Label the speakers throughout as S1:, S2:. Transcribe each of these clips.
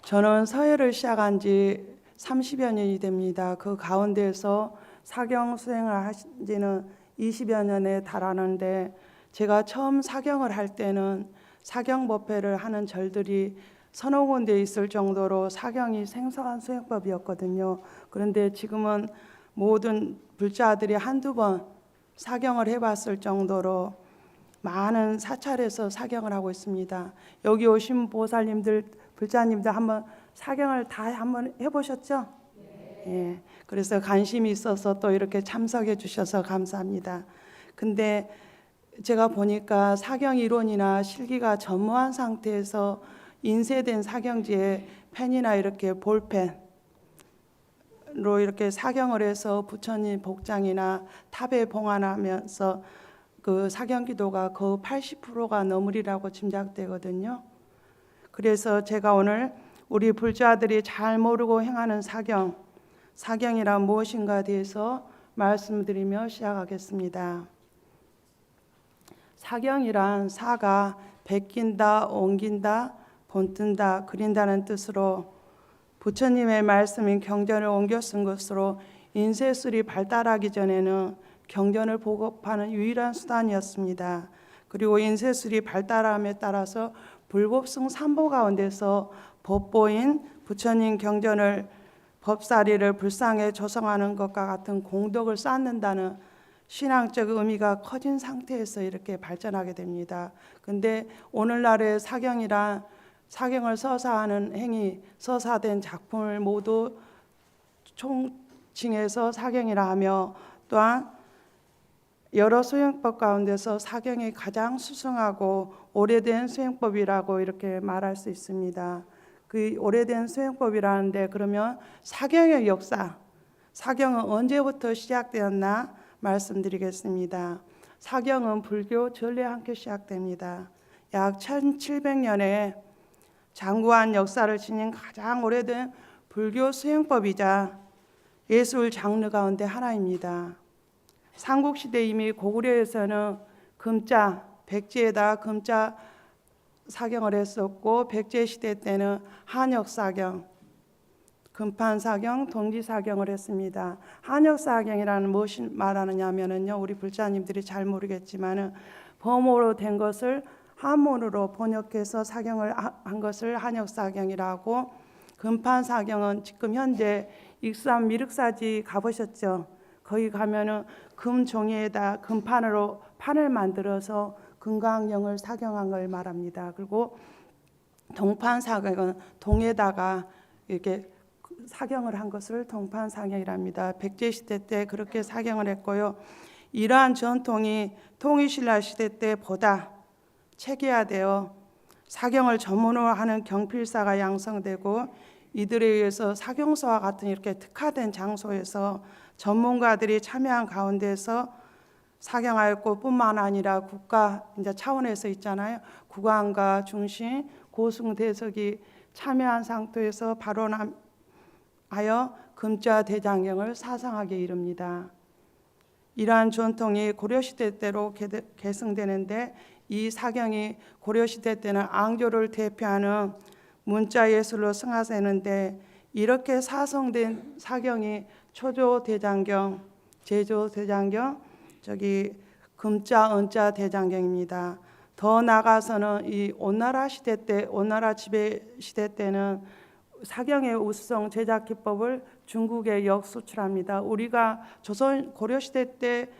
S1: 저는 서예를 시작한 지 30여 년이 됩니다. 그 가운데에서 사경 수행을 하신 지는 20여 년에 달하는데, 제가 처음 사경을 할 때는 사경법회를 하는 절들이 서너 군데 있을 정도로 사경이 생소한 수행법이었거든요. 그런데 지금은 모든 불자들이 한두 번 사경을 해봤을 정도로 많은 사찰에서 사경을 하고 있습니다. 여기 오신 보살님들, 불자님들 한번 사경을 다 한번 해보셨죠? 예. 그래서 관심이 있어서 또 이렇게 참석해 주셔서 감사합니다. 근데 제가 보니까 사경 이론이나 실기가 전무한 상태에서 인쇄된 사경지에 펜이나 이렇게 볼펜으로 이렇게 사경을 해서 부처님 복장이나 탑에 봉안하면서 그 사경 기도가 거의 80%가 넘으리라고 짐작되거든요. 그래서 제가 오늘 우리 불자들이 잘 모르고 행하는 사경이란 무엇인가에 대해서 말씀드리며 시작하겠습니다. 사경이란 사가 베낀다, 옮긴다, 본뜬다, 그린다는 뜻으로 부처님의 말씀인 경전을 옮겨 쓴 것으로 인쇄술이 발달하기 전에는 경전을 보급하는 유일한 수단이었습니다. 그리고 인쇄술이 발달함에 따라서 불법성 삼보 가운데서 법보인 부처님 경전을 법사리를 불상에 조성하는 것과 같은 공덕을 쌓는다는 신앙적 의미가 커진 상태에서 이렇게 발전하게 됩니다. 근데 오늘날의 사경을 서사하는 행위, 서사된 작품을 모두 총칭해서 사경이라 하며, 또한 여러 수행법 가운데서 사경이 가장 수승하고 오래된 수행법이라고 이렇게 말할 수 있습니다. 그 오래된 수행법이라는데, 그러면 사경의 역사, 사경은 언제부터 시작되었나 말씀드리겠습니다. 사경은 불교 전래에 함께 시작됩니다. 약 1700년에 장구한 역사를 지닌 가장 오래된 불교 수행법이자 예술 장르 가운데 하나입니다. 삼국시대 이미 고구려에서는 금자, 백제에다 금자 사경을 했었고, 백제시대 때는 한역사경, 금판사경, 동지사경을 했습니다. 한역사경이라는 무엇을 말하느냐 하면요, 우리 불자님들이 잘 모르겠지만은 범어로 된 것을 한문으로 번역해서 사경을 한 것을 한역사경이라고, 금판사경은 지금 현재 익산 미륵사지 가보셨죠? 거기 가면은 금 종이에다 금판으로 판을 만들어서 금강경을 사경한 걸 말합니다. 그리고 동판사경은 동에다가 이렇게 사경을 한 것을 동판사경이랍니다. 백제시대 때 그렇게 사경을 했고요. 이러한 전통이 통일신라 시대 때보다 체계화되어 사경을 전문으로 하는 경필사가 양성되고, 이들에 의해서 사경서와 같은 이렇게 특화된 장소에서 전문가들이 참여한 가운데서 사경하였고, 뿐만 아니라 국가 이제 차원에서 있잖아요. 국왕과 중신, 고승대석이 참여한 상태에서 발언하여 금자 대장경을 사상하게 이릅니다. 이러한 전통이 고려시대 때로 계승되는데, 이 사경이 고려시대 때는 앙조를 대표하는 문자 예술로 승화되는데, 이렇게 사성된 사경이 초조대장경, 제조대장경, 금자, 은자 대장경입니다. 더 나아가서는 이 오나라 시대 때, 오나라 지배 시대 때는 사경의 우수성 제작 기법을 중국에 역수출합니다. 우리가 조선 고려 시대 때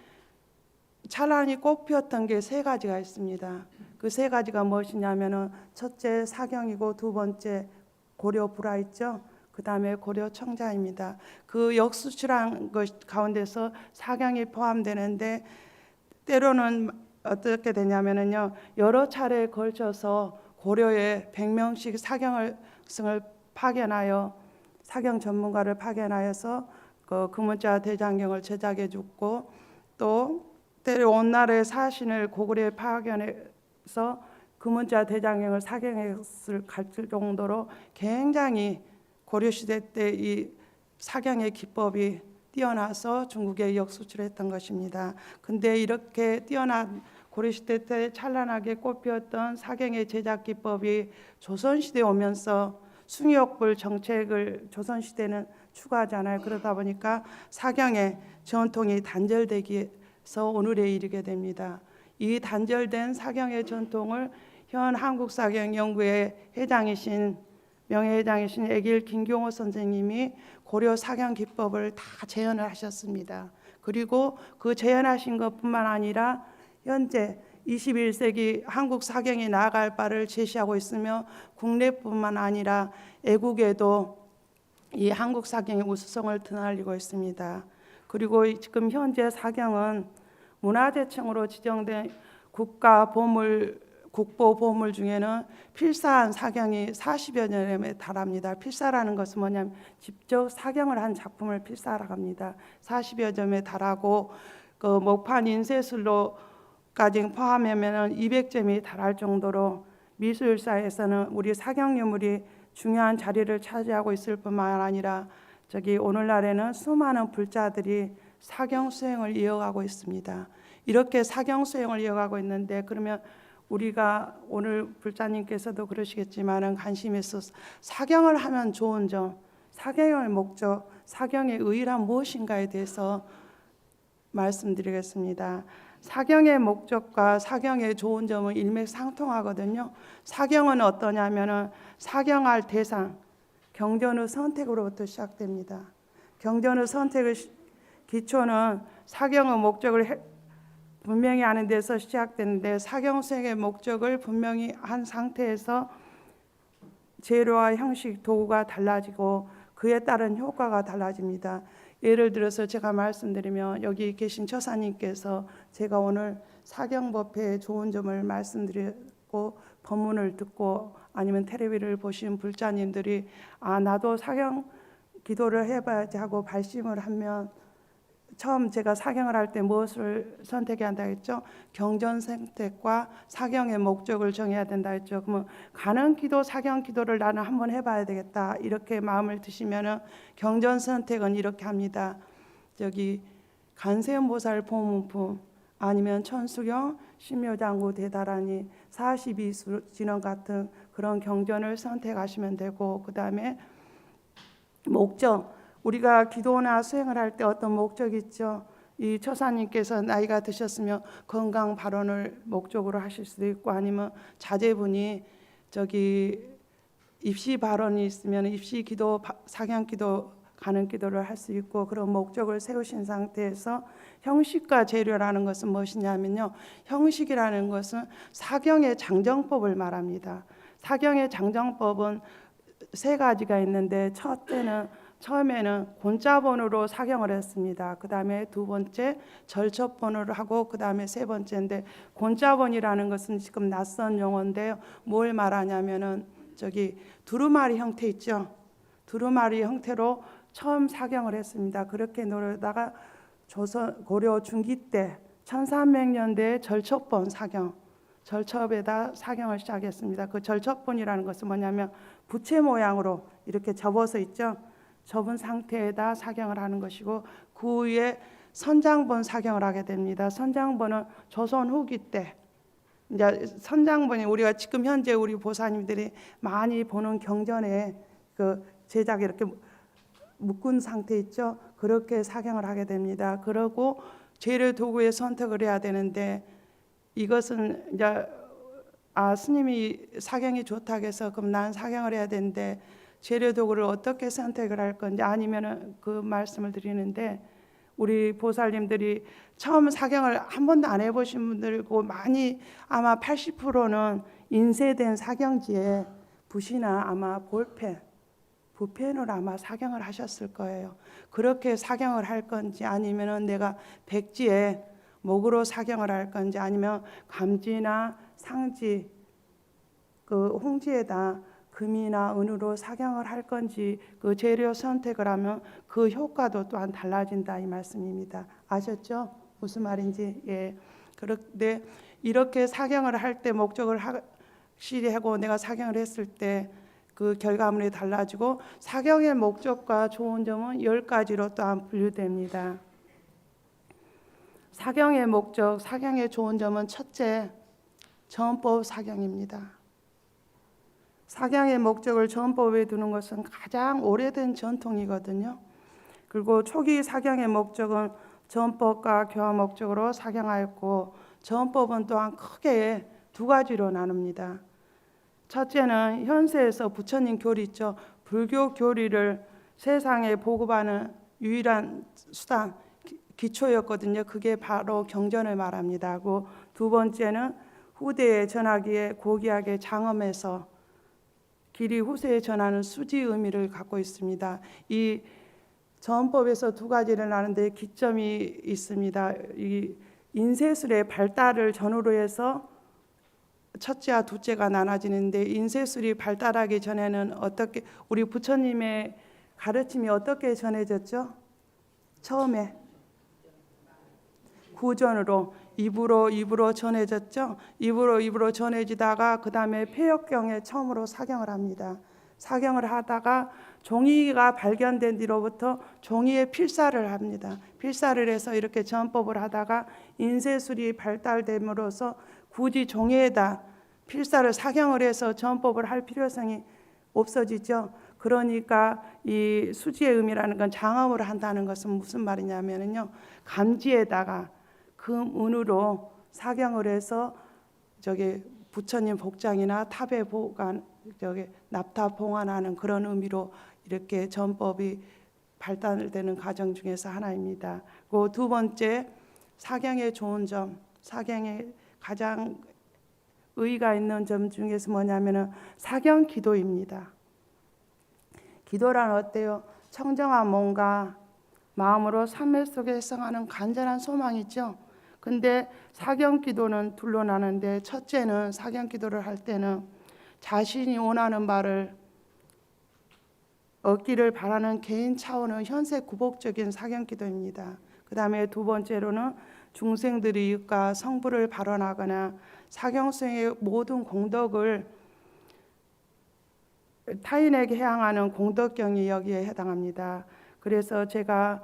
S1: 찬란히 꽃피었던 게 세 가지가 있습니다. 그 세 가지가 무엇이냐면은, 첫째 사경이고, 두 번째 고려 불화 있죠. 그 다음에 고려 청자입니다. 그 역수출한 것 가운데서 사경이 포함되는데, 때로는 어떻게 되냐면요, 여러 차례에 걸쳐서 고려에 100명씩 사경을 파견하여 사경 전문가를 파견하여서 그 금은자 대장경을 제작해 줬고, 또 때로 온나라의 사신을 고구려에 파견해서 금은자 대장경을 사경했을 정도로 굉장히 고려시대 때 이 사경의 기법이 뛰어나서 중국에 역수출했던 것입니다. 근데 이렇게 뛰어난 고려시대 때 찬란하게 꽃피었던 사경의 제작 기법이 조선시대에 오면서 숭유ok불 정책을 조선시대는 추구하잖아요. 그러다 보니까 사경의 전통이 단절되기에서 오늘에 이르게 됩니다. 이 단절된 사경의 전통을 현 한국사경연구회 회장이신 명예회장이신 애길 김경호 선생님이 고려 사경 기법을 다 재현을 하셨습니다. 그리고 그 재현하신 것뿐만 아니라 현재 21세기 한국 사경이 나아갈 바를 제시하고 있으며 국내뿐만 아니라 애국에도 이 한국 사경의 우수성을 드날리고 있습니다. 그리고 지금 현재 사경은 문화재청으로 지정된 국보 보물 중에는 필사한 사경이 40여 년에 달합니다. 필사라는 것은 뭐냐면 직접 사경을 한 작품을 필사라고 합니다. 40여 점에 달하고 그 목판 인쇄술로까지 포함하면 200점이 달할 정도로 미술사에서는 우리 사경 유물이 중요한 자리를 차지하고 있을 뿐만 아니라 오늘날에는 수많은 불자들이 사경 수행을 이어가고 있습니다. 이렇게 사경 수행을 이어가고 있는데, 그러면 우리가 오늘 불자님께서도 그러시겠지만은 관심이 있어서 사경을 하면 좋은 점, 사경의 목적, 사경의 의의란 무엇인가에 대해서 말씀드리겠습니다. 사경의 목적과 사경의 좋은 점은 일맥상통하거든요. 사경은 어떠냐면은 사경할 대상, 경전의 선택으로부터 시작됩니다. 경전의 선택의 기초는 사경의 목적을 분명히 하는 데서 시작되는데, 사경 수행의 목적을 분명히 한 상태에서 재료와 형식, 도구가 달라지고 그에 따른 효과가 달라집니다. 예를 들어서 제가 말씀드리면, 여기 계신 처사님께서 제가 오늘 사경법회의 좋은 점을 말씀드리고 법문을 듣고 아니면 텔레비를 보신 불자님들이 나도 사경 기도를 해봐야지 하고 발심을 하면, 처음 제가 사경을 할 때 무엇을 선택해야 한다 했죠? 경전 선택과 사경의 목적을 정해야 된다 했죠. 그러면 가는 기도, 사경 기도를 나는 한번 해봐야 되겠다, 이렇게 마음을 드시면은 경전 선택은 이렇게 합니다. 간세음보살 보문품 아니면 천수경, 신묘장구 대다라니, 42진원 같은 그런 경전을 선택하시면 되고, 그 다음에 목적, 우리가 기도나 수행을 할 때 어떤 목적이 있죠. 이 처사님께서 나이가 드셨으면 건강 발원을 목적으로 하실 수도 있고, 아니면 자제분이 입시 발원이 있으면 입시 기도, 사경 기도, 가는 기도를 할 수 있고, 그런 목적을 세우신 상태에서 형식과 재료라는 것은 무엇이냐면요, 형식이라는 것은 사경의 장정법을 말합니다. 사경의 장정법은 세 가지가 있는데, 처음에는 곤자본으로 사경을 했습니다. 그 다음에 두 번째 절첩본으로 하고, 그 다음에 세 번째인데, 곤자본이라는 것은 지금 낯선 용어인데요, 뭘 말하냐면은 두루마리 형태 있죠. 두루마리 형태로 처음 사경을 했습니다. 그렇게 노려다가 고려 중기 때 1300년대에 절첩본 사경, 절첩에다 사경을 시작했습니다. 그 절첩본이라는 것은 뭐냐면 부채 모양으로 이렇게 접어서 있죠. 접은 상태에다 사경을 하는 것이고, 그 위에 선장본 사경을 하게 됩니다. 선장본은 조선 후기 때, 이제 선장본이 우리가 지금 현재 우리 보사님들이 많이 보는 경전에 그 제작 이렇게 묶은 상태 있죠. 그렇게 사경을 하게 됩니다. 그러고 재료 도구의 선택을 해야 되는데, 이것은 이제 스님이 사경이 좋다고 해서 그럼 난 사경을 해야 되는데 재료 도구를 어떻게 선택을 할 건지, 아니면은 그 말씀을 드리는데, 우리 보살님들이 처음 사경을 한 번도 안 해보신 분들고, 많이 아마 80%는 인쇄된 사경지에 붓이나 아마 볼펜, 붓펜으로 아마 사경을 하셨을 거예요. 그렇게 사경을 할 건지, 아니면은 내가 백지에 목으로 사경을 할 건지, 아니면 감지나 상지, 그 홍지에다 금이나 은으로 사경을 할 건지, 그 재료 선택을 하면 그 효과도 또한 달라진다, 이 말씀입니다. 아셨죠? 무슨 말인지. 예. 그런데 이렇게 사경을 할 때 목적을 확실히 하고 내가 사경을 했을 때 그 결과물이 달라지고, 사경의 목적과 좋은 점은 10가지로 또한 분류됩니다. 사경의 목적, 사경의 좋은 점은 첫째, 전법 사경입니다. 사경의 목적을 전법에 두는 것은 가장 오래된 전통이거든요. 그리고 초기 사경의 목적은 전법과 교화 목적으로 사경하였고, 전법은 또한 크게 두 가지로 나눕니다. 첫째는 현세에서 부처님 교리 있죠. 불교 교리를 세상에 보급하는 유일한 수단, 기초였거든요. 그게 바로 경전을 말합니다. 그리고 두 번째는 후대에 전하기에 고귀하게 장엄해서 길이 후세에 전하는 수지 의미를 갖고 있습니다. 이 전법에서 두 가지를 나누는데 기점이 있습니다. 이 인쇄술의 발달을 전후로 해서 첫째와 둘째가 나눠지는데, 인쇄술이 발달하기 전에는 어떻게, 우리 부처님의 가르침이 어떻게 전해졌죠? 처음에 구전으로 입으로 전해졌죠. 입으로 전해지다가 그 다음에 폐역경에 처음으로 사경을 합니다. 사경을 하다가 종이가 발견된 뒤로부터 종이에 필사를 합니다. 필사를 해서 이렇게 전법을 하다가 인쇄술이 발달됨으로써 굳이 종이에다 필사를 사경을 해서 전법을 할 필요성이 없어지죠. 그러니까 이 수지의 의미라는 건 장엄을 한다는 것은 무슨 말이냐면요, 감지에다가 금은으로 사경을 해서 저기 부처님 복장이나 탑에 보관, 저기 납탑 봉안하는 그런 의미로 이렇게 전법이 발달되는 과정 중에서 하나입니다. 그 두 번째, 사경의 좋은 점, 사경의 가장 의의가 있는 점 중에서 뭐냐면은 사경 기도입니다. 기도란 어때요? 청정한 몸과 마음으로 삶의 속에 성하는 간절한 소망이죠. 근데 사경 기도는 둘로 나는데, 첫째는 사경 기도를 할 때는 자신이 원하는 바를 얻기를 바라는 개인 차원의 현세 구복적인 사경 기도입니다. 그 다음에 두 번째로는 중생들의 이익과 성불을 발언하거나 사경 수행의 모든 공덕을 타인에게 향하는 공덕경이 여기에 해당합니다. 그래서 제가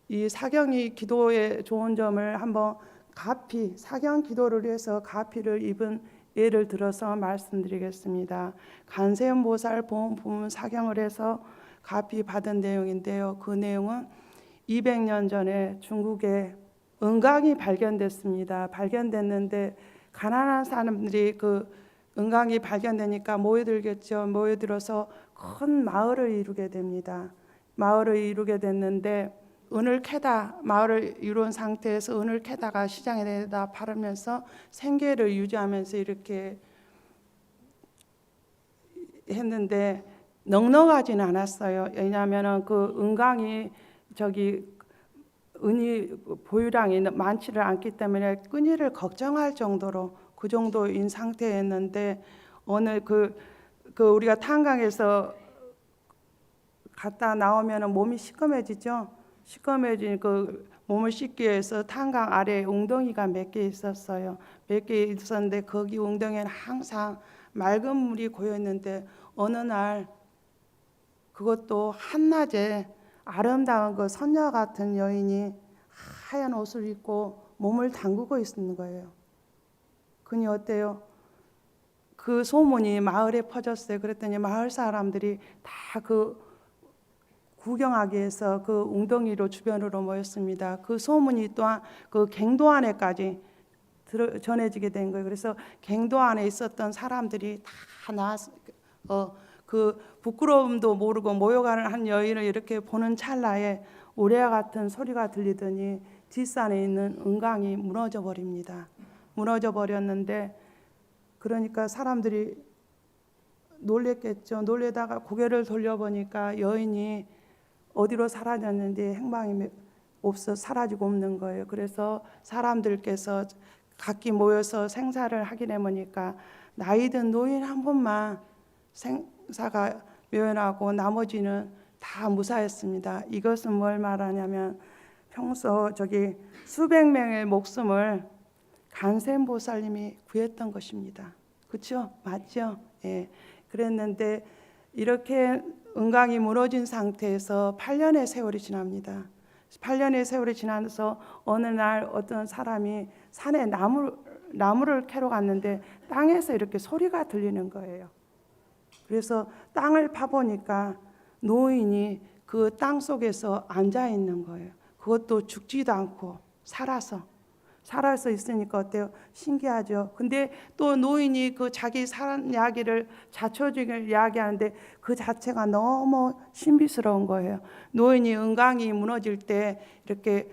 S1: 이 사경이 기도의 좋은 점을 한번 가피, 사경 기도를 위해서 가피를 입은 예를 들어서 말씀드리겠습니다. 간세음보살 보험 사경을 해서 가피 받은 내용인데요. 그 내용은 200년 전에 중국에 은강이 발견됐습니다. 발견됐는데 가난한 사람들이 그 은강이 발견되니까 모여들겠죠. 모여들어서 큰 마을을 이루게 됩니다. 마을을 이루게 됐는데 은을 캐다, 마을을 이룬 상태에서 은을 캐다가 시장에 내다 팔으면서 생계를 유지하면서 이렇게 했는데 넉넉하지는 않았어요. 왜냐하면 그 은강이 저기 은이 보유량이 많지를 않기 때문에 끊이를 걱정할 정도로 그 정도인 상태였는데, 오늘 그 우리가 탄강에서 갔다 나오면 몸이 시커매지죠. 시커매진 그 몸을 씻기 위해서 탄강 아래에 웅덩이가 몇 개 있었어요. 몇 개 있었는데 거기 웅덩이에는 항상 맑은 물이 고여 있는데, 어느 날 그것도 한낮에 아름다운 그 선녀 같은 여인이 하얀 옷을 입고 몸을 담그고 있는 거예요. 그니 어때요? 그 소문이 마을에 퍼졌어요. 그랬더니 마을 사람들이 다 그 구경하기 위해서 그 웅덩이로 주변으로 모였습니다. 그 소문이 또한 그 갱도 안에까지 전해지게 된 거예요. 그래서 갱도 안에 있었던 사람들이 다 나와서 그 부끄러움도 모르고 모여가는 한 여인을 이렇게 보는 찰나에 우레와 같은 소리가 들리더니 뒷산에 있는 은강이 무너져 버립니다. 무너져 버렸는데, 그러니까 사람들이 놀랬겠죠. 놀래다가 고개를 돌려보니까 여인이 어디로 사라졌는지 행방이 없어 사라지고 없는 거예요. 그래서 사람들께서 각기 모여서 생사를 확인해 보니까 나이 든 노인 한 분만 생사가 묘연하고 나머지는 다 무사했습니다. 이것은 뭘 말하냐면 평소 저기 수백 명의 목숨을 간센보살님이 구했던 것입니다. 그렇죠? 맞죠? 예. 그랬는데 이렇게 은강이 무너진 상태에서 8년의 세월이 지납니다. 8년의 세월이 지나서 어느 날 어떤 사람이 산에 나무를 캐러 갔는데 땅에서 이렇게 소리가 들리는 거예요. 그래서 땅을 파보니까 노인이 그 땅 속에서 앉아 있는 거예요. 그것도 죽지도 않고 살아서 있으니까 어때요? 신기하죠. 근데 또 노인이 그 자기 살은 이야기를 자초지종을 이야기하는데 그 자체가 너무 신비스러운 거예요. 노인이 은강이 무너질 때 이렇게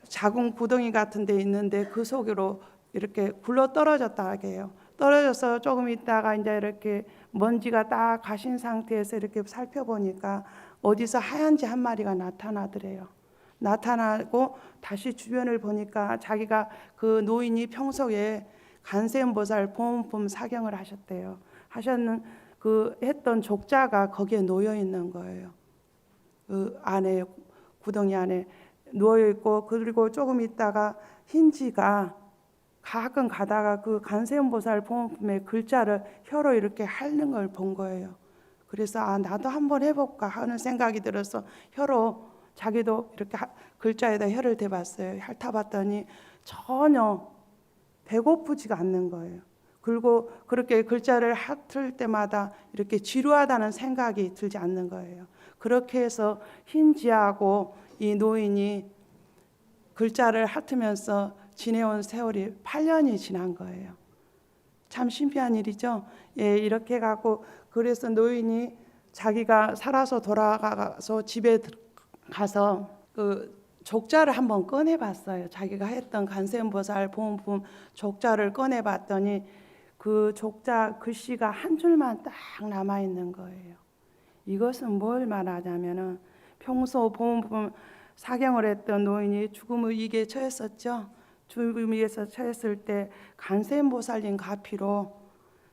S1: 작은 구덩이 같은 데 있는데 그 속으로 이렇게 굴러 떨어졌다 해요. 떨어져서 조금 있다가 이제 이렇게 먼지가 딱 가신 상태에서 이렇게 살펴보니까 어디서 하얀 한 마리가 나타나더래요. 나타나고 다시 주변을 보니까 자기가 그 노인이 평소에 간세음보살 보온품 사경을 하셨대요. 하셨는 그 했던 족자가 거기에 놓여 있는 거예요. 그 안에 구덩이 안에 누워 있고, 그리고 조금 있다가 흰지가 가끔 가다가 그 간세음보살 보온품의 글자를 혀로 이렇게 핥는 걸 본 거예요. 그래서 나도 한번 해볼까 하는 생각이 들어서 혀로 자기도 이렇게 글자에다 혀를 대봤어요. 핥아봤더니 전혀 배고프지가 않는 거예요. 그리고 그렇게 글자를 핥을 때마다 이렇게 지루하다는 생각이 들지 않는 거예요. 그렇게 해서 흰지하고 이 노인이 글자를 핥으면서 지내온 세월이 8년이 지난 거예요. 참 신비한 일이죠. 예, 이렇게 가고, 그래서 노인이 자기가 살아서 돌아가서 집에 가서 그 족자를 한번 꺼내봤어요. 자기가 했던 간세음보살 보온품 족자를 꺼내봤더니 그 족자 글씨가 한 줄만 딱 남아 있는 거예요. 이것은 뭘 말하냐면은 평소 보온품 사경을 했던 노인이 죽음의 위기에 처했었죠. 죽음 위에서 처했을 때 간세음보살님 가피로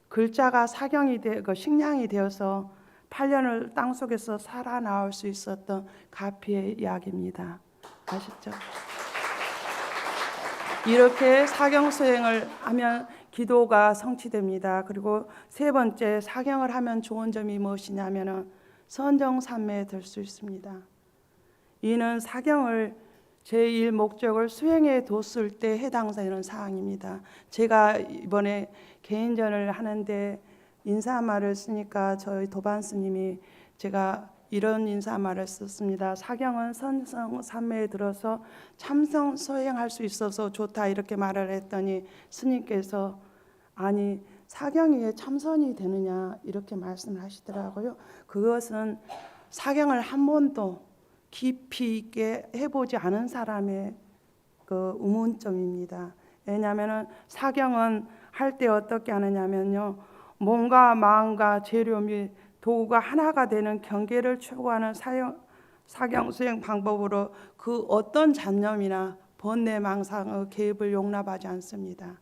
S1: 글자가 사경이 되고 식량이 되어서 8년을 땅속에서 살아나올 수 있었던 가피의 이야기입니다. 아시죠? 이렇게 사경 수행을 하면 기도가 성취됩니다. 그리고 세 번째, 사경을 하면 좋은 점이 무엇이냐면 선정삼매에 들 수 있습니다. 이는 사경을 제1 목적을 수행해 뒀을 때 해당되는 사항입니다. 제가 이번에 개인전을 하는데 인사말을 쓰니까 저희 도반 스님이 제가 이런 인사말을 썼습니다. 사경은 선정삼매에 들어서 참선 수행할 수 있어서 좋다 이렇게 말을 했더니 스님께서 아니 사경이 참선이 되느냐 이렇게 말씀을 하시더라고요. 그것은 사경을 한 번도 깊이 있게 해보지 않은 사람의 그 의문점입니다. 왜냐하면 사경은 할 때 어떻게 하느냐면요, 몸과 마음과 재료 및 도구가 하나가 되는 경계를 추구하는 사경 수행 방법으로 그 어떤 잡념이나 번뇌 망상의 개입을 용납하지 않습니다.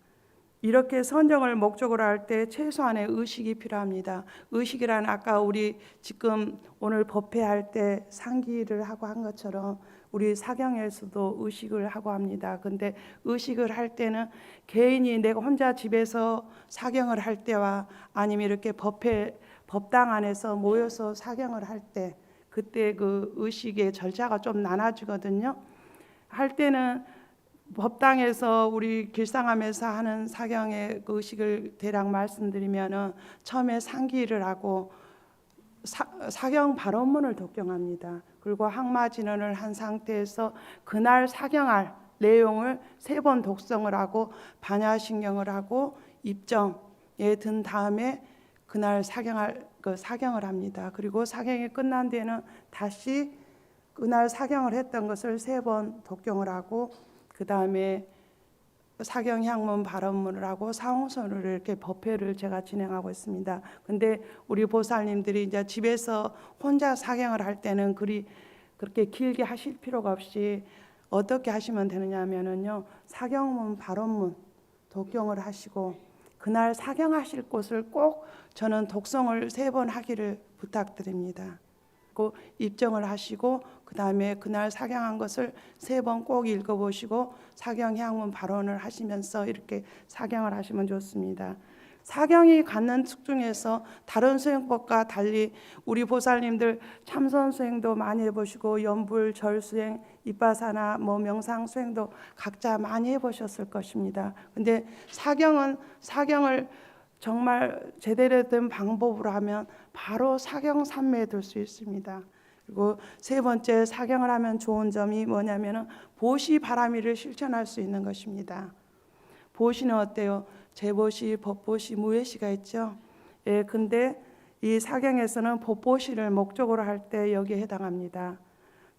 S1: 이렇게 선정을 목적으로 할 때 최소한의 의식이 필요합니다. 의식이란 아까 우리 지금 오늘 법회할 때 상기를 하고 한 것처럼 우리 사경에서도 의식을 하고 합니다. 근데 의식을 할 때는 개인이 내가 혼자 집에서 사경을 할 때와 아니면 이렇게 법당 안에서 모여서 사경을 할 때 그때 그 의식의 절차가 좀 나눠지거든요. 할 때는 법당에서 우리 길상암에서 하는 사경의 그 의식을 대략 말씀드리면은 처음에 상기를 하고 사경 발언문을 독경합니다. 그리고 항마진언을 한 상태에서 그날 사경할 내용을 3번 독성을 하고 반야신경을 하고 입정에 든 다음에 그날 사경을 합니다. 그리고 사경이 끝난 뒤에는 다시 그날 사경을 했던 것을 3번 독경을 하고 그 다음에 사경향문 발언문을 하고 사홍선을 이렇게 법회를 제가 진행하고 있습니다. 근데 우리 보살님들이 이제 집에서 혼자 사경을 할 때는 그렇게 길게 하실 필요가 없이 어떻게 하시면 되느냐 하면은요, 사경문 발언문 독경을 하시고 그날 사경하실 곳을 꼭 저는 독성을 3번 하기를 부탁드립니다. 입정을 하시고 그 다음에 그날 사경한 것을 3번 꼭 읽어보시고 사경향문 발언을 하시면서 이렇게 사경을 하시면 좋습니다. 사경이 갖는 특징에서 다른 수행법과 달리 우리 보살님들 참선 수행도 많이 해보시고 연불, 절수행, 이빠사나 명상 수행도 각자 많이 해보셨을 것입니다. 근데 사경은 사경을 정말 제대로 된 방법으로 하면 바로 사경 삼매에 들 수 있습니다. 그리고 세 번째 사경을 하면 좋은 점이 뭐냐면은 보시 바라미를 실천할 수 있는 것입니다. 보시는 어때요? 재보시, 법보시, 무예시가 있죠. 예, 근데 이 사경에서는 법보시를 목적으로 할 때 여기에 해당합니다.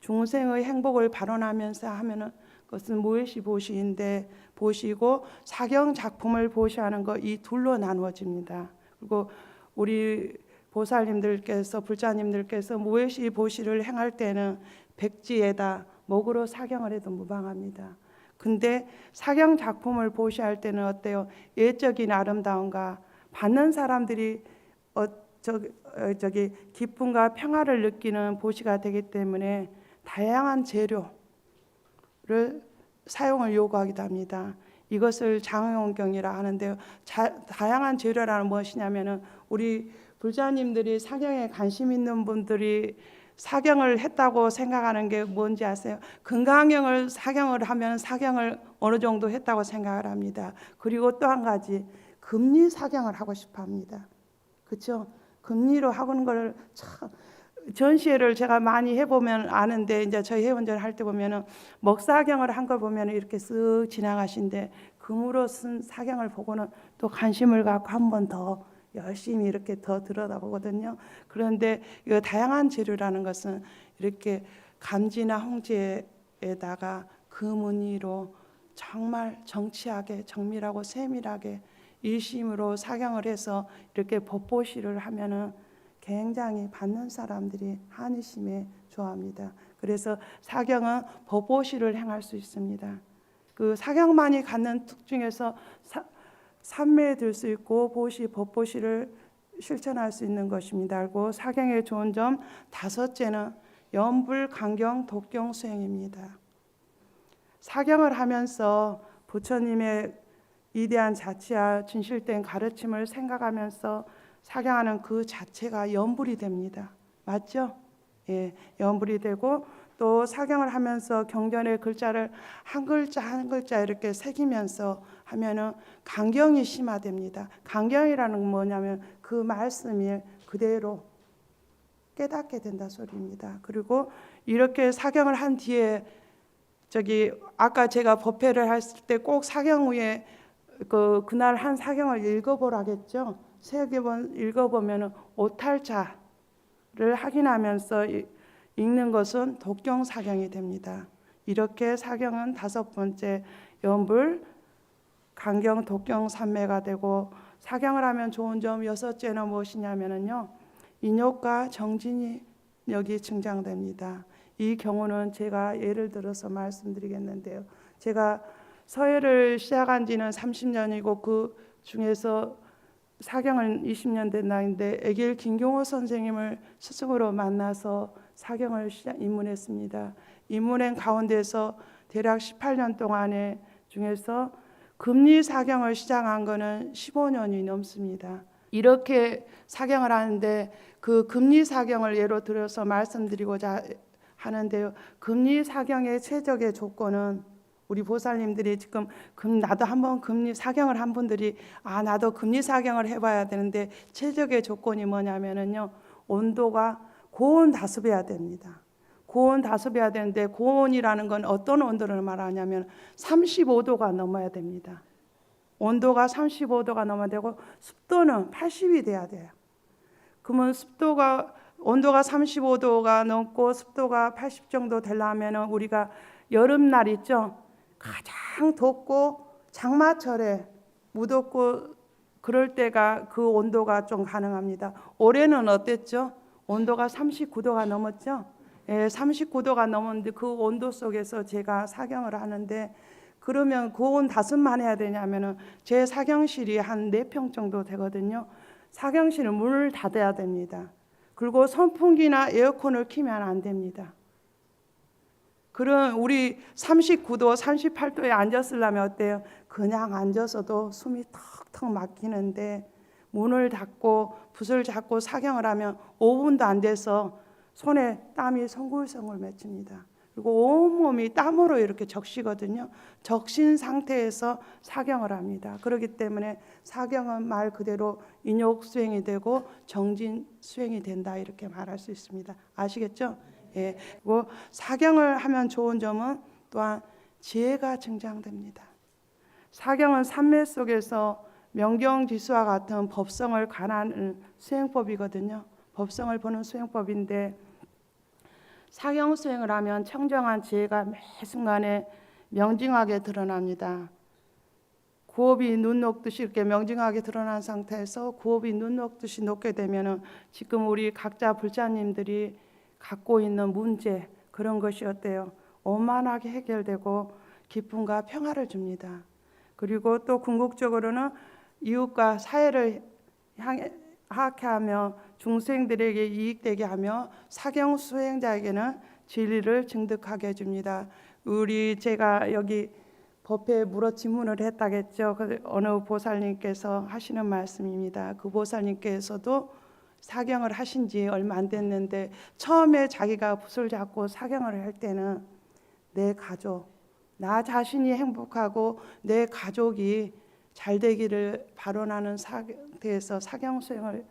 S1: 중생의 행복을 발언하면서 하면은 그것은 무예시 보시인데 보시고 사경 작품을 보시하는 거 이 둘로 나누어집니다. 그리고 우리 보살님들께서 불자님들께서 무예시 보시를 행할 때는 백지에다 목으로 사경을 해도 무방합니다. 근데 사경 작품을 보시할 때는 어때요? 예적인 아름다움과 받는 사람들이 기쁨과 평화를 느끼는 보시가 되기 때문에 다양한 재료를 사용을 요구하기도 합니다. 이것을 장용경이라 하는데요. 다양한 재료라는 무엇이냐면은 우리 불자님들이 사경에 관심 있는 분들이 사경을 했다고 생각하는 게 뭔지 아세요? 금강경을 사경을 하면 사경을 어느 정도 했다고 생각을 합니다. 그리고 또 한 가지 금리 사경을 하고 싶어 합니다. 그렇죠? 금리로 하는 걸 참 전시회를 제가 많이 해보면 아는데 이제 저희 회원들 할 때 보면은 먹사경을 한 걸 보면 이렇게 쓱 지나가신데 금으로 쓴 사경을 보고는 또 관심을 갖고 한 번 더 열심히 이렇게 더 들여다보거든요. 그런데 이 다양한 재료라는 것은 이렇게 감지나 홍지에다가 그 무늬로 정말 정치하게 정밀하고 세밀하게 일심으로 사경을 해서 이렇게 법보시를 하면은 굉장히 받는 사람들이 한의심에 좋아합니다. 그래서 사경은 법보시를 행할 수 있습니다. 그 사경만이 갖는 특 중에서 삼매에 들 수 있고 보시, 법보시를 실천할 수 있는 것입니다. 그리고 사경의 좋은 점 다섯째는 연불, 강경, 독경 수행입니다. 사경을 하면서 부처님의 위대한 자치와 진실된 가르침을 생각하면서 사경하는 그 자체가 연불이 됩니다. 맞죠? 예, 연불이 되고 또 사경을 하면서 경전의 글자를 한 글자 한 글자 이렇게 새기면서 하면은 강경이 심화됩니다. 강경이라는 건 뭐냐면 그 말씀이 그대로 깨닫게 된다 소리입니다. 그리고 이렇게 사경을 한 뒤에 아까 제가 법회를 했을 때 꼭 사경 후에 그날 한 사경을 읽어보라겠죠. 세 번 읽어보면 오탈자를 확인하면서 읽는 것은 독경 사경이 됩니다. 이렇게 사경은 다섯 번째 연불, 강경, 독경 삼매가 되고 사경을 하면 좋은 점 여섯째는 무엇이냐면요. 인욕과 정진이 여기 증장됩니다. 이 경우는 제가 예를 들어서 말씀드리겠는데요. 제가 서예를 시작한 지는 30년이고 그 중에서 사경은 20년 된 나이인데 애길 김경호 선생님을 스승으로 만나서 사경을 입문했습니다. 입문한 가운데서 대략 18년 동안에 중에서 금리 사경을 시작한 거는 15년이 넘습니다. 이렇게 사경을 하는데 그 금리 사경을 예로 들어서 말씀드리고자 하는데요. 금리 사경의 최적의 조건은 우리 보살님들이 지금 나도 한번 금리 사경을 한 분들이 나도 금리 사경을 해봐야 되는데 최적의 조건이 뭐냐면은요. 온도가 고온 다습해야 됩니다. 고온 다습해야 되는데 고온이라는 건 어떤 온도를 말하냐면 35도가 넘어야 됩니다. 온도가 35도가 넘어야 되고 습도는 80이 돼야 돼요. 그러면 온도가 35도가 넘고 습도가 80 정도 되려면 우리가 여름날 있죠. 가장 덥고 장마철에 무덥고 그럴 때가 그 온도가 좀 가능합니다. 올해는 어땠죠? 온도가 39도가 넘었죠. 39도가 넘었는데 그 온도 속에서 제가 사경을 하는데 그러면 고온 다습만 해야 되냐면은 제 사경실이 한 4평 정도 되거든요. 사경실은 문을 닫아야 됩니다. 그리고 선풍기나 에어컨을 켜면 안 됩니다. 그런 우리 39도, 38도에 앉았으려면 어때요? 그냥 앉아서도 숨이 턱턱 막히는데 문을 닫고 붓을 잡고 사경을 하면 5분도 안 돼서 손에 땀이 송글송글 맺힙니다. 그리고 온몸이 땀으로 이렇게 적시거든요. 적신 상태에서 사경을 합니다. 그렇기 때문에 사경은 말 그대로 인욕 수행이 되고 정진 수행이 된다 이렇게 말할 수 있습니다. 아시겠죠? 예. 그리고 사경을 하면 좋은 점은 또한 지혜가 증장됩니다. 사경은 삼매 속에서 명경지수와 같은 법성을 관하는 수행법이거든요. 법성을 보는 수행법인데 사경 수행을 하면 청정한 지혜가 매 순간에 명징하게 드러납니다. 구업이 눈 녹듯이 이렇게 명징하게 드러난 상태에서 구업이 눈 녹듯이 녹게 되면은 지금 우리 각자 불자님들이 갖고 있는 문제 그런 것이 어때요? 원만하게 해결되고 기쁨과 평화를 줍니다. 그리고 또 궁극적으로는 이웃과 사회를 하게 하며 중생들에게 이익되게 하며 사경 수행자에게는 진리를 증득하게 해줍니다. 제가 여기 법회에 물어 질문을 했다겠죠. 어느 보살님께서 하시는 말씀입니다. 그 보살님께서도 사경을 하신 지 얼마 안 됐는데 처음에 자기가 붓을 잡고 사경을 할 때는 내 가족, 나 자신이 행복하고 내 가족이 잘 되기를 발언하는 상태에서 사경 수행을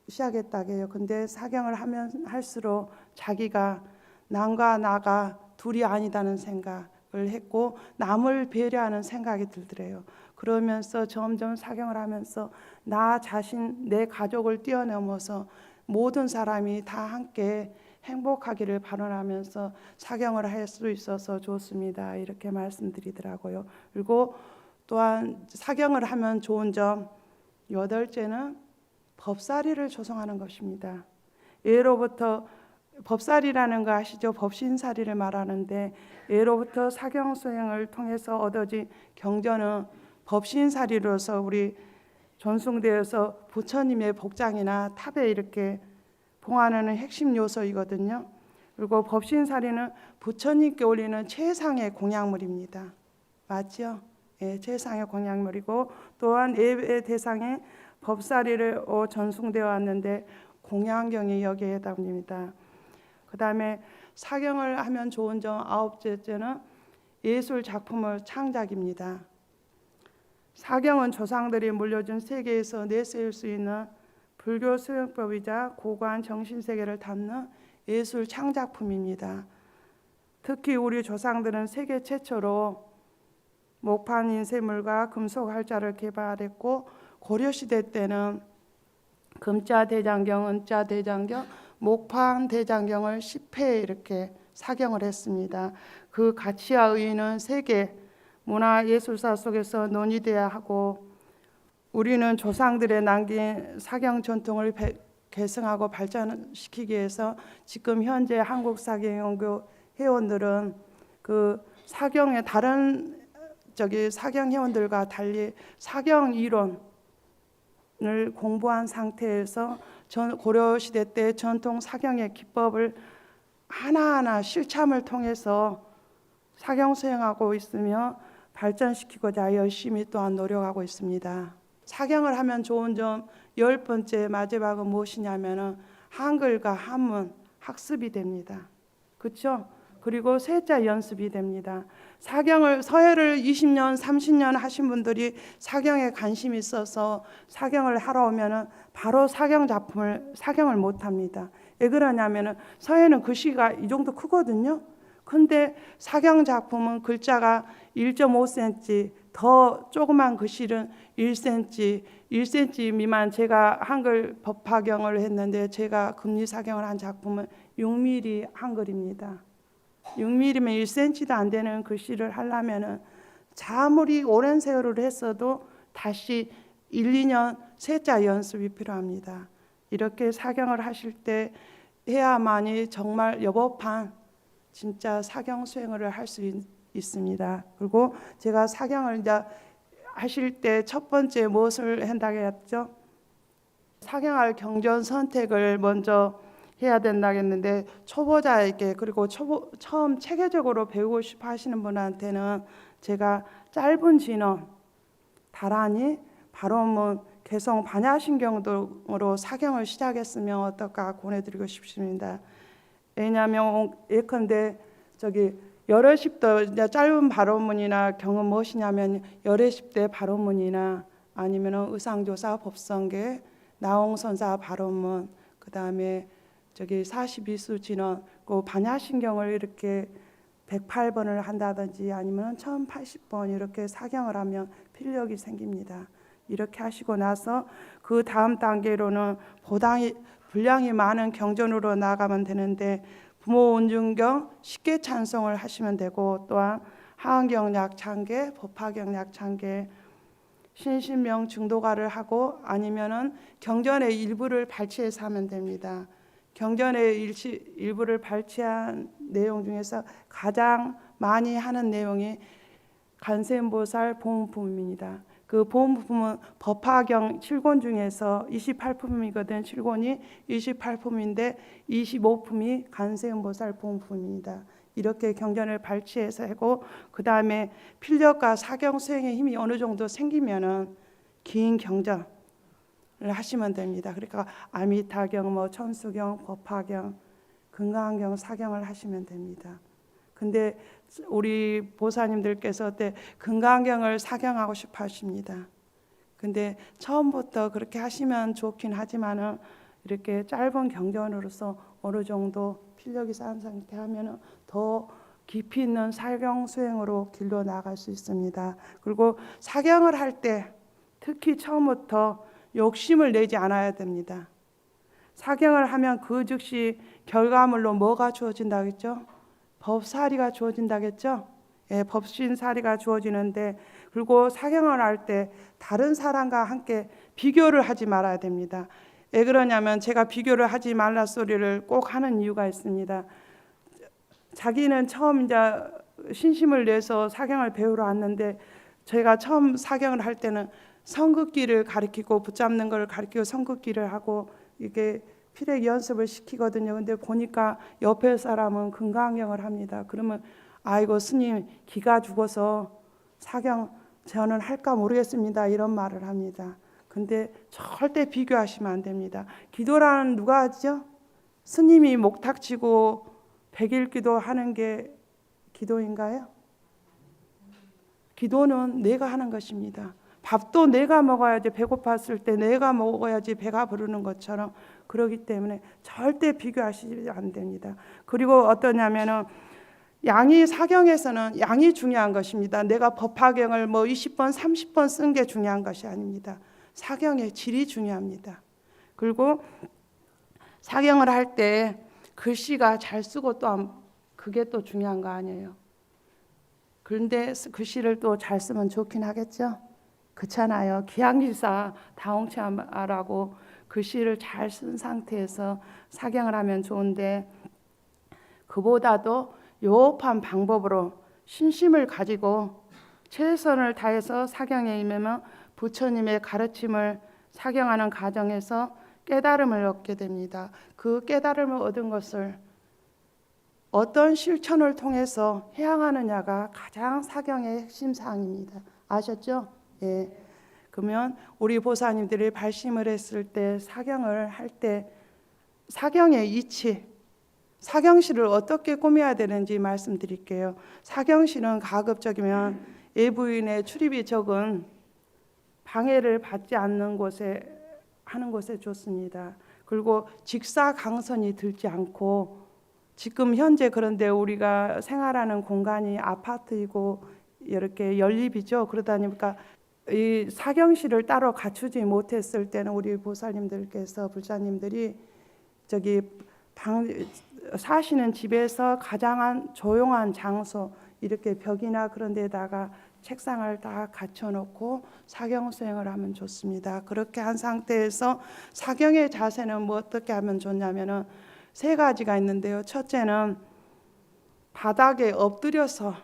S1: 시작했다고 해요. 근데 사경을 하면 할수록 자기가 남과 나가 둘이 아니다는 생각을 했고 남을 배려하는 생각이 들더래요. 그러면서 점점 사경을 하면서 나 자신, 내 가족을 뛰어넘어서 모든 사람이 다 함께 행복하기를 발언하면서 사경을 할 수 있어서 좋습니다. 이렇게 말씀드리더라고요. 그리고 또한 사경을 하면 좋은 점 8째는 법사리를 조성하는 것입니다. 예로부터 법사리라는 거 아시죠? 법신사리를 말하는데 예로부터 사경 수행을 통해서 얻어진 경전은 법신사리로서 우리 전승대에서 부처님의 복장이나 탑에 이렇게 봉하는 핵심 요소이거든요. 그리고 법신사리는 부처님께 올리는 최상의 공약물입니다. 맞죠? 예, 최상의 공약물이고 또한 예배 대상에 법사리를 전승되어 왔는데 공양경이 여기에 해당됩니다. 그 다음에 사경을 하면 좋은 점 9째는 예술 작품의 창작입니다. 사경은 조상들이 물려준 세계에서 내세울 수 있는 불교 수행법이자 고고한 정신세계를 담는 예술 창작품입니다. 특히 우리 조상들은 세계 최초로 목판 인쇄물과 금속 활자를 개발했고 고려시대 때는 금자 대장경, 은자 대장경, 목판 대장경을 10회 이렇게 사경을 했습니다. 그 가치와 의의는 세계 문화예술사 속에서 논의돼야 하고 우리는 조상들의 남긴 사경 전통을 계승하고 발전시키기 위해서 지금 현재 한국 사경연구 회원들은 그 사경의 다른 사경 회원들과 달리 사경 이론을 공부한 상태에서 고려시대 때 전통 사경의 기법을 하나하나 실참을 통해서 사경 수행하고 있으며 발전시키고자 열심히 또한 노력하고 있습니다. 사경을 하면 좋은 점 10번째 마지막은 무엇이냐면 한글과 한문 학습이 됩니다. 그렇죠? 그리고 세자 연습이 됩니다. 사경을 서예를 20년, 30년 하신 분들이 사경에 관심이 있어서 사경을 하러 오면은 바로 사경을 못 합니다. 왜 그러냐면은 서예는 글씨가 이 정도 크거든요. 근데 사경 작품은 글자가 1.5cm, 더 조그만 글씨는 1cm, 1cm 미만. 제가 한글 법화경을 했는데 제가 금리 사경을 한 작품은 6mm 한글입니다. 6mm면 1cm도 안 되는 글씨를 하려면은 아무리 오랜 세월을 했어도 다시 1, 2년 세자 연습이 필요합니다. 이렇게 사경을 하실 때 해야만이 정말 여법한 진짜 사경 수행을 할 수 있습니다. 그리고 제가 사경을 이제 하실 때 첫 번째 무엇을 한다고 했죠? 사경할 경전 선택을 먼저 해야 된다고 했는데 초보자에게 그리고 처음 체계적으로 배우고 싶어 하시는 분한테는 제가 짧은 진원, 다란이, 발원문, 개성, 반야신경 등으로 사경을 시작했으면 어떨까 권해드리고 싶습니다. 왜냐하면 예컨대 열애십도 이제 짧은 발언문이나 경험 무엇이냐면 열애십대 발언문이나 아니면 의상조사 법성계 나홍선사 발언문, 그 다음에 42수 진원, 그 반야신경을 이렇게 108번을 한다든지 아니면 1080번 이렇게 사경을 하면 필력이 생깁니다. 이렇게 하시고 나서 그 다음 단계로는 분량이 많은 경전으로 나가면 되는데 부모 온중경 쉽게 찬송을 하시면 되고, 또한 하안경 약창계, 법화경 약창계, 신신명 중도가를 하고 아니면은 경전의 일부를 발췌해서 하면 됩니다. 경전의 일부를 발췌한 내용 중에서 가장 많이 하는 내용이 관세음보살 보문품입니다. 그 보문품은 법화경 7권 중에서 28품이거든. 7권이 28품인데 25품이 관세음보살 보문품입니다. 이렇게 경전을 발췌해서 하고, 그 다음에 필력과 사경 수행의 힘이 어느 정도 생기면은 긴 경전을 하시면 됩니다. 그러니까 아미타경, 천수경, 법화경, 금강경, 사경을 하시면 됩니다. 근데 우리 보사님들께서 때 금강경을 사경하고 싶어 하십니다. 근데 처음부터 그렇게 하시면 좋긴 하지만은 이렇게 짧은 경전으로서 어느 정도 필력이 쌓은 상태 하면은 더 깊이 있는 사경 수행으로 길러 나갈 수 있습니다. 그리고 사경을 할 때 특히 처음부터 욕심을 내지 않아야 됩니다. 사경을 하면 그 즉시 결과물로 뭐가 주어진다겠죠? 법사리가 주어진다겠죠? 예, 법신사리가 주어지는데, 그리고 사경을 할 때 다른 사람과 함께 비교를 하지 말아야 됩니다. 왜 그러냐면 제가 비교를 하지 말라 소리를 꼭 하는 이유가 있습니다. 자기는 처음 이제 신심을 내서 사경을 배우러 왔는데, 저희가 처음 사경을 할 때는 성극기를 가리키고 붙잡는 걸 가리키고 성극기를 하고 이게 필액 연습을 시키거든요. 근데 보니까 옆에 사람은 금강경을 합니다. 그러면 아이고 스님 기가 죽어서 사경 저는 할까 모르겠습니다, 이런 말을 합니다. 근데 절대 비교하시면 안 됩니다. 기도라는 누가 하죠? 스님이 목탁치고 백일기도 하는 게 기도인가요? 기도는 내가 하는 것입니다. 밥도 내가 먹어야지, 배고팠을 때 내가 먹어야지 배가 부르는 것처럼 그러기 때문에 절대 비교하시면 안 됩니다. 그리고 어떠냐면은 양이 사경에서는 양이 중요한 것입니다. 내가 법화경을 20번 30번 쓴 게 중요한 것이 아닙니다. 사경의 질이 중요합니다. 그리고 사경을 할 때 글씨가 잘 쓰고 또 그게 또 중요한 거 아니에요. 그런데 글씨를 또 잘 쓰면 좋긴 하겠죠. 그렇잖아요. 기양지사 다홍치아라고 글씨를 잘 쓴 상태에서 사경을 하면 좋은데, 그보다도 요업한 방법으로 신심을 가지고 최선을 다해서 사경에 임하면 부처님의 가르침을 사경하는 과정에서 깨달음을 얻게 됩니다. 그 깨달음을 얻은 것을 어떤 실천을 통해서 해양하느냐가 가장 사경의 핵심 사항입니다. 아셨죠? 예. 그러면 우리 보사님들이 발심을 했을 때 사경을 할 때 사경의 이치, 사경시를 어떻게 꾸며야 되는지 말씀드릴게요. 사경시는 가급적이면 예부인의 출입이 적은 방해를 받지 않는 곳에 하는 곳에 좋습니다. 그리고 직사강선이 들지 않고, 지금 현재 그런데 우리가 생활하는 공간이 아파트이고 이렇게 연립이죠. 그러다 보니까 이 사경시를 따로 갖추지 못했을 때는 우리 보살님들께서 불사님들이 사시는 집에서 가장 조용한 장소, 이렇게 벽이나 그런 데다가 책상을 다 갖춰놓고 사경 수행을 하면 좋습니다. 그렇게 한 상태에서 사경의 자세는 어떻게 하면 좋냐면은 3가지가 있는데요. 첫째는 바닥에 엎드려서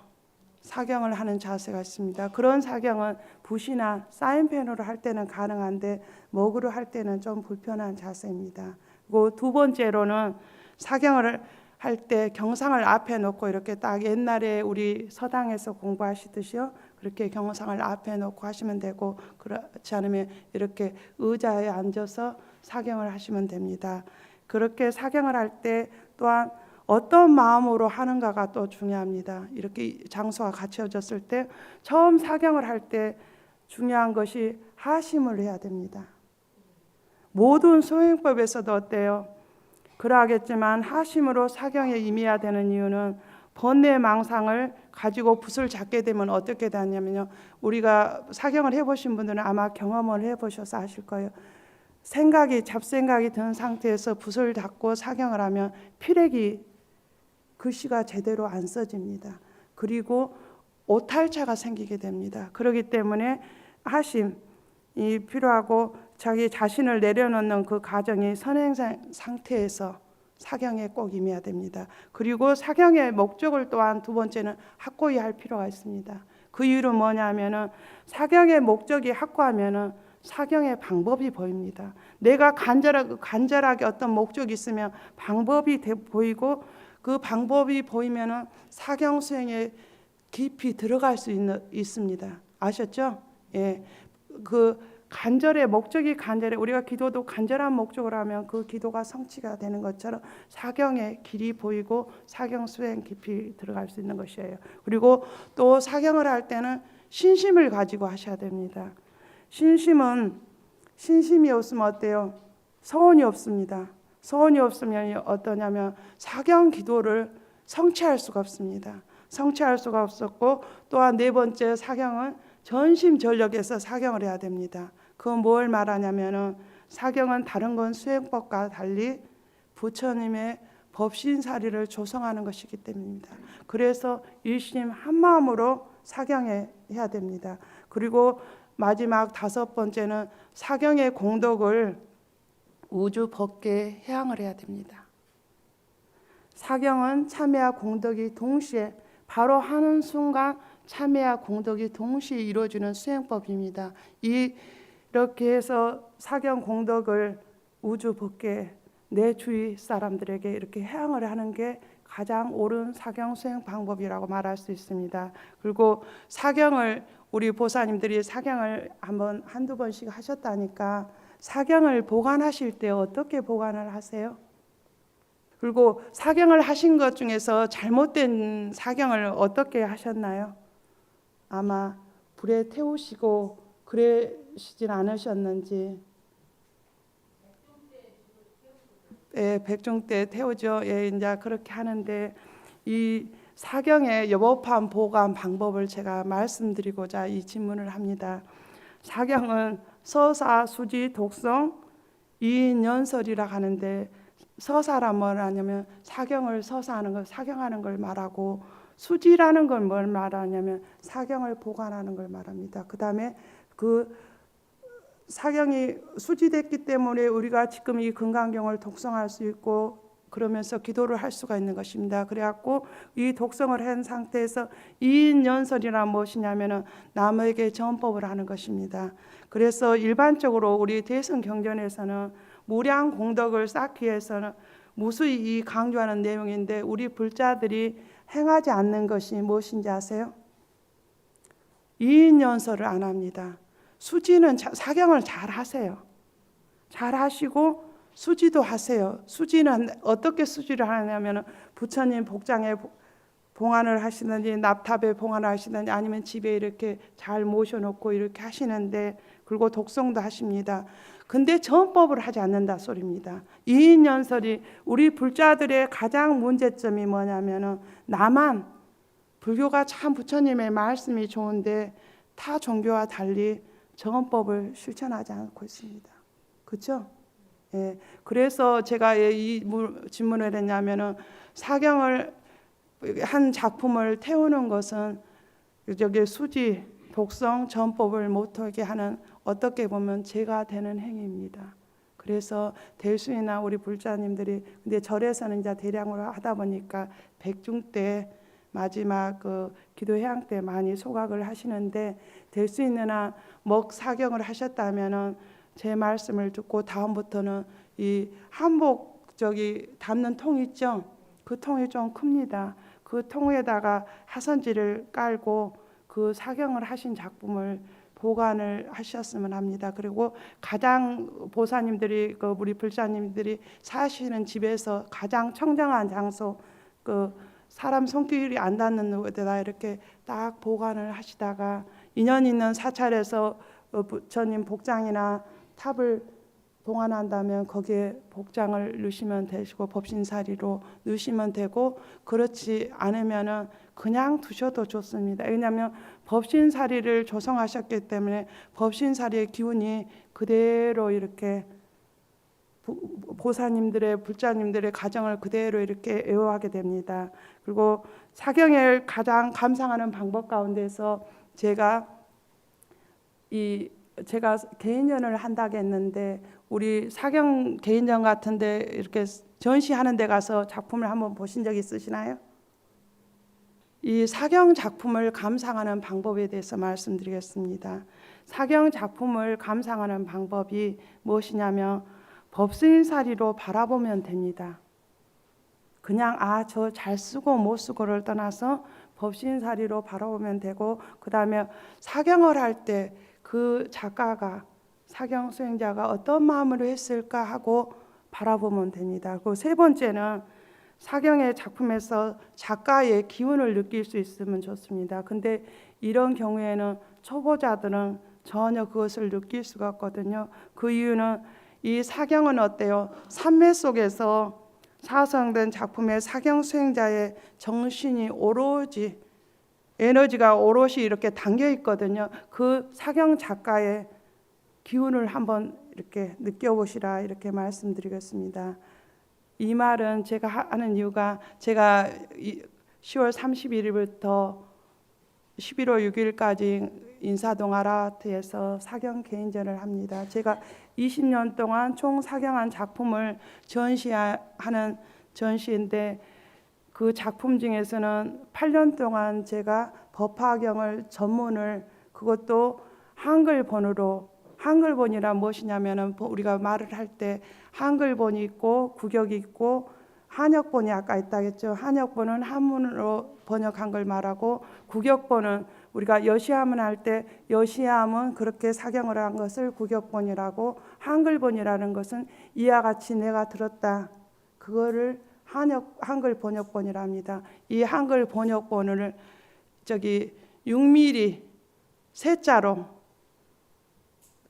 S1: 사경을 하는 자세가 있습니다. 그런 사경은 붓이나 사인펜으로 할 때는 가능한데 먹으로 할 때는 좀 불편한 자세입니다. 그리고 2번째로는 사경을 할 때 경상을 앞에 놓고 이렇게 딱 옛날에 우리 서당에서 공부하시듯이요, 그렇게 경상을 앞에 놓고 하시면 되고, 그렇지 않으면 이렇게 의자에 앉아서 사경을 하시면 됩니다. 그렇게 사경을 할 때 또한 어떤 마음으로 하는가가 또 중요합니다. 이렇게 장소가 갖춰졌을 때 처음 사경을 할 때 중요한 것이 하심을 해야 됩니다. 모든 소행법에서도 어때요? 그러하겠지만 하심으로 사경에 임해야 되는 이유는 번뇌 망상을 가지고 붓을 잡게 되면 어떻게 되냐면요, 우리가 사경을 해보신 분들은 아마 경험을 해보셔서 아실 거예요. 잡생각이 든 상태에서 붓을 잡고 사경을 하면 필액이 글씨가 제대로 안 써집니다. 그리고 오탈자가 생기게 됩니다. 그렇기 때문에 하심이 필요하고 자기 자신을 내려놓는 그 과정이 선행 상태에서 사경에 꼭 임해야 됩니다. 그리고 사경의 목적을 또한 두 번째는 확고히 할 필요가 있습니다. 그 이유는 뭐냐면은 사경의 목적이 확고하면은 사경의 방법이 보입니다. 내가 간절하게 어떤 목적이 있으면 방법이 보이고 그 방법이 보이면은 사경 수행에 깊이 들어갈 수 있습니다. 아셨죠? 예, 그 목적이 간절해. 우리가 기도도 간절한 목적으로 하면 그 기도가 성취가 되는 것처럼 사경의 길이 보이고 사경 수행 깊이 들어갈 수 있는 것이에요. 그리고 또 사경을 할 때는 신심을 가지고 하셔야 됩니다. 신심이 없으면 어때요? 서원이 없습니다. 서원이 없으면 어떠냐면 사경 기도를 성취할 수가 없습니다. 성취할 수가 없었고, 또한 네 번째 사경은 전심전력에서 사경을 해야 됩니다. 그건 뭘 말하냐면은 사경은 다른 건 수행법과 달리 부처님의 법신사리를 조성하는 것이기 때문입니다. 그래서 일심 한마음으로 사경해야 됩니다. 그리고 마지막 다섯 번째는 사경의 공덕을 우주 법계에 해양을 해야 됩니다. 사경은 참회와 공덕이 동시에, 바로 하는 순간 참회와 공덕이 동시에 이루어지는 수행법입니다. 이렇게 해서 사경 공덕을 우주 법계 내 주위 사람들에게 이렇게 해양을 하는 게 가장 옳은 사경 수행 방법이라고 말할 수 있습니다. 그리고 사경을 우리 보사님들이 사경을 한두 번씩 하셨다니까, 사경을 보관하실 때 어떻게 보관을 하세요? 그리고 사경을 하신 것 중에서 잘못된 사경을 어떻게 하셨나요? 아마 불에 태우시고 그러시진 않으셨는지. 예, 백중 때 태우죠. 예, 이제 그렇게 하는데 이 사경의 여법한 보관 방법을 제가 말씀드리고자 이 질문을 합니다. 사경은 서사, 수지, 독성, 이인연설이라 하는데, 서사란 뭘 하냐면 사경을 서사하는 걸, 사경하는 걸 말하고, 수지라는 걸 뭘 말하냐면 사경을 보관하는 걸 말합니다. 그 다음에 그 사경이 수지됐기 때문에 우리가 지금 이 금강경을 독성할 수 있고 그러면서 기도를 할 수가 있는 것입니다. 그래갖고 이 독성을 한 상태에서 이인연설이란 무엇이냐면은 남에게 전법을 하는 것입니다. 그래서 일반적으로 우리 대승경전에서는 무량 공덕을 쌓기 위해서는 무수히 강조하는 내용인데, 우리 불자들이 행하지 않는 것이 무엇인지 아세요? 이인연설을 안 합니다. 수지는 사경을 잘 하세요. 잘 하시고 수지도 하세요. 수지는 어떻게 수지를 하냐면 부처님 복장에 봉안을 하시든지 납탑에 봉안을 하시든지 아니면 집에 이렇게 잘 모셔놓고 이렇게 하시는데, 그리고 독성도 하십니다. 근데 전법을 하지 않는다 소리입니다. 이인연설이 우리 불자들의 가장 문제점이 뭐냐면은, 나만 불교가 참 부처님의 말씀이 좋은데 타 종교와 달리 정언법을 실천하지 않고 있습니다. 그렇죠? 예. 그래서 제가 이 질문을 했냐면은, 사경을 한 작품을 태우는 것은 저기 수지, 독성, 전법을 못하게 하는, 어떻게 보면 죄가 되는 행위입니다. 그래서 대수이나 우리 불자님들이, 근데 절에서는 이제 대량으로 하다 보니까 백중 때 마지막 그 기도 해양 때 많이 소각을 하시는데, 될 수 있는 한 먹사경을 하셨다면은 제 말씀을 듣고 다음부터는 이 한복 담는 통 있죠? 그 통이 좀 큽니다. 그 통에다가 하선지를 깔고 그 사경을 하신 작품을 보관을 하셨으면 합니다. 그리고 가장 보사님들이, 우리 불자님들이 사시는 집에서 가장 청정한 장소, 그 사람 손길이 안 닿는 곳에다 이렇게 딱 보관을 하시다가 인연 있는 사찰에서 부처님 복장이나 탑을 봉안한다면 거기에 복장을 넣으시면 되시고 법신사리로 넣으시면 되고, 그렇지 않으면은 그냥 두셔도 좋습니다. 왜냐하면 법신사리를 조성하셨기 때문에 법신사리의 기운이 그대로 이렇게 보사님들의 불자님들의 가정을 그대로 이렇게 애호하게 됩니다. 그리고 사경을 가장 감상하는 방법 가운데서 제가 개인전을 한다고 했는데, 우리 사경 개인전 같은데 이렇게 전시하는 데 가서 작품을 한번 보신 적 있으시나요? 이 사경 작품을 감상하는 방법에 대해서 말씀드리겠습니다. 사경 작품을 감상하는 방법이 무엇이냐면 법신사리로 바라보면 됩니다. 그냥 저 잘 쓰고 못 쓰고를 떠나서 법신사리로 바라보면 되고, 그 다음에 사경을 할 때 그 작가가, 사경 수행자가 어떤 마음으로 했을까 하고 바라보면 됩니다. 그리고 세 번째는 사경의 작품에서 작가의 기운을 느낄 수 있으면 좋습니다. 근데 이런 경우에는 초보자들은 전혀 그것을 느낄 수가 없거든요. 그 이유는 이 사경은 어때요? 산매 속에서 사성된 작품의 사경 수행자의 정신이 오로지, 에너지가 오롯이 이렇게 담겨 있거든요. 그 사경 작가의 기운을 한번 이렇게 느껴보시라, 이렇게 말씀드리겠습니다. 이 말은 제가 하는 이유가, 제가 10월 31일부터 11월 6일까지 인사동 아라트에서 사경 개인전을 합니다. 제가 20년 동안 총 사경한 작품을 전시하는 전시인데, 그 작품 중에서는 8년 동안 제가 법화경을 전문을, 그것도 한글본으로, 한글본이라 무엇이냐면은 우리가 말을 할 때 한글본이 있고 국역이 있고 한역본이 아까 있다겠죠. 한역본은 한문으로 번역한 걸 말하고, 국역본은 우리가 여시함을 할 때 여시함은 그렇게 사경을 한 것을 국역본이라고, 한글본이라는 것은 이와 같이 내가 들었다, 그거를 한글 번역본이라 합니다. 이 한글 번역본을 6mm 세자로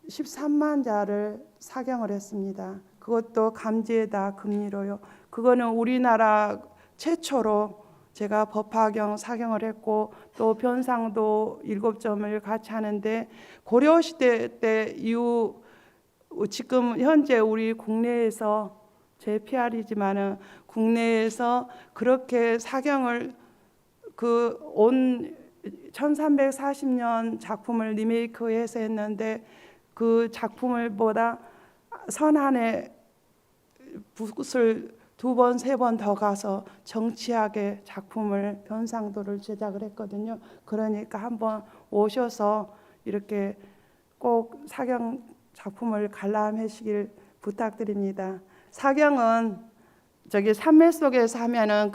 S1: 13만 자를 사경을 했습니다. 그것도 감지에다 금리로요. 그거는 우리나라 최초로 제가 법화경 사경을 했고, 또 변상도 7점을 같이 하는데, 고려시대 때 이후 지금 현재 우리 국내에서, 제 PR이지만은 국내에서 그렇게 사경을 온 1340년 작품을 리메이크해서 했는데, 그 작품을 보다 선한의 붓을 2번, 3번 더 가서 정치하게 작품을, 변상도를 제작을 했거든요. 그러니까 한번 오셔서 이렇게 꼭 사경 작품을 관람하시길 부탁드립니다. 사경은 산매 속에서 하면은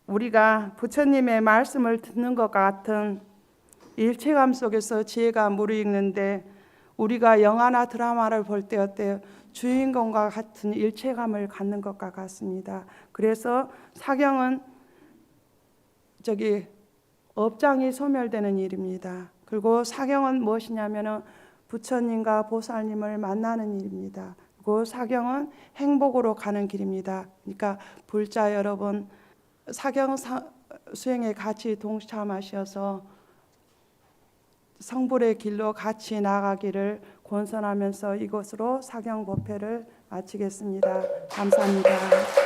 S1: 우리가 부처님의 말씀을 듣는 것 같은 일체감 속에서 지혜가 무르익는데, 우리가 영화나 드라마를 볼 때 어때요? 주인공과 같은 일체감을 갖는 것과 같습니다. 그래서 사경은 업장이 소멸되는 일입니다. 그리고 사경은 무엇이냐면은 부처님과 보살님을 만나는 일입니다. 그리고 사경은 행복으로 가는 길입니다. 그러니까 불자 여러분, 사경 수행에 같이 동참하셔서 성불의 길로 같이 나가기를 권선하면서 이것으로 사경 법회를 마치겠습니다. 감사합니다.